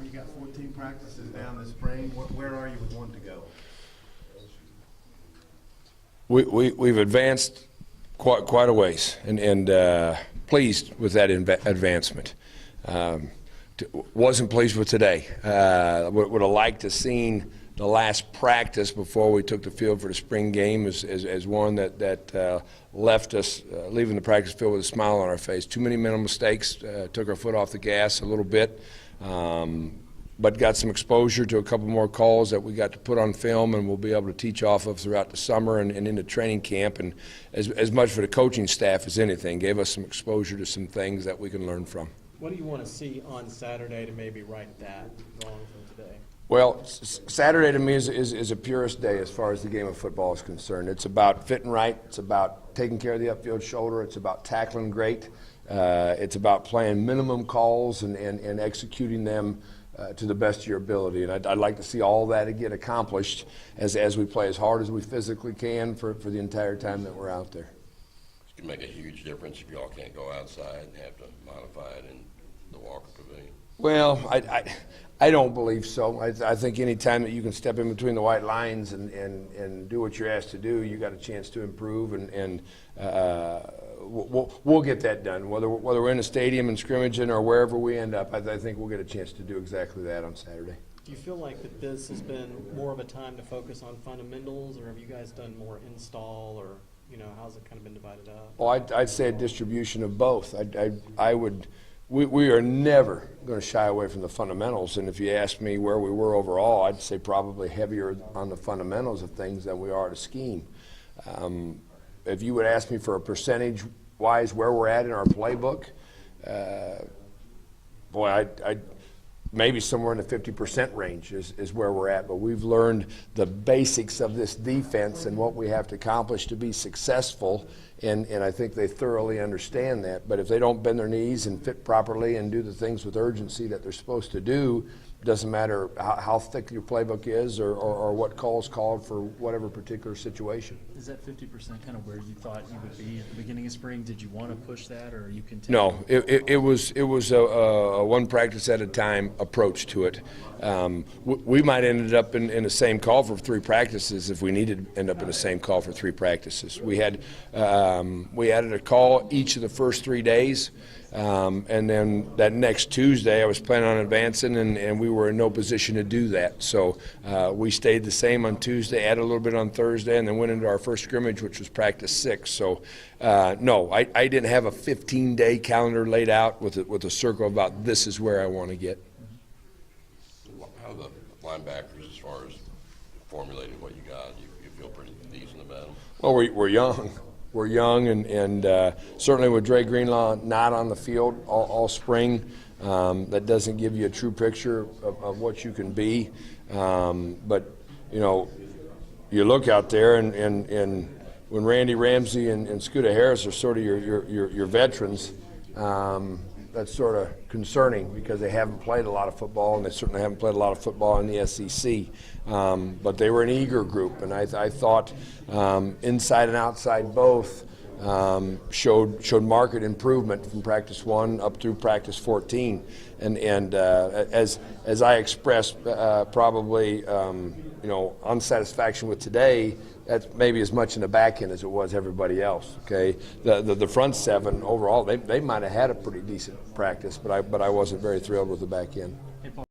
You got 14 practices down this spring. Where are you with one to go? We've advanced quite a ways, and pleased with that advancement. Wasn't pleased with today. Would have liked to seen the last practice before we took the field for the spring game as one that left us leaving the practice field with a smile on our face. Too many mental mistakes, took our foot off the gas a little bit, but got some exposure to a couple more calls that we got to put on film and we'll be able to teach off of throughout the summer and into training camp, and as much for the coaching staff as anything, gave us some exposure to some things that we can learn from. What do you want to see on Saturday to maybe right that wrong from today? Well, Saturday to me is a purest day as far as the game of football is concerned. It's about fitting right. It's about taking care of the upfield shoulder. It's about tackling great. It's about playing minimum calls and executing them to the best of your ability. And I'd like to see all that get accomplished as we play as hard as we physically can for the entire time that we're out there. It can make a huge difference if y'all can't go outside and have to modify it in the Walker Pavilion. Well, I don't believe so. I think any time that you can step in between the white lines and do what you're asked to do, you got a chance to improve, and we'll get that done. Whether we're in a stadium and scrimmaging or wherever we end up, I think we'll get a chance to do exactly that on Saturday. Do you feel like that this has been more of a time to focus on fundamentals, or have you guys done more install, or how's it kind of been divided up? Well, I'd say a distribution of both. We are never going to shy away from the fundamentals, and if you ask me where we were overall, I'd say probably heavier on the fundamentals of things than we are to scheme. If you would ask me for a percentage-wise where we're at in our playbook, I'd maybe somewhere in the 50% range is where we're at, but we've learned the basics of this defense and what we have to accomplish to be successful, and I think they thoroughly understand that. But if they don't bend their knees and fit properly and do the things with urgency that they're supposed to do, it doesn't matter how thick your playbook is or what calls called for whatever particular situation. Is that 50% kind of where you thought you would be at the beginning of spring? Did you want to push that, or are you content? No, it was a one practice at a time approach to it. We might have ended up in the same call for 3 practices if we needed to end up in the same call for 3 practices. We added a call each of the first 3 days. And then that next Tuesday, I was planning on advancing, and we were in no position to do that. So we stayed the same on Tuesday, added a little bit on Thursday, and then went into our first scrimmage, which was practice 6. So no, I didn't have a 15-day calendar laid out with a circle about this is where I want to get. How are the linebackers as far as formulating what you got? You feel pretty decent about them? Well, we're young. We're young, and certainly with Dre Greenlaw not on the field all spring, that doesn't give you a true picture of what you can be. But you look out there, and when Randy Ramsey and Scooter Harris are sort of your veterans, that's sort of concerning because they haven't played a lot of football, and they certainly haven't played a lot of football in the SEC. But they were an eager group, and I thought inside and outside both showed marked improvement from practice 1 up through practice 14. And as I expressed probably unsatisfaction with today, that's maybe as much in the back end as it was everybody else. Okay, the front 7 overall, they might have had a pretty decent practice, but I wasn't very thrilled with the back end.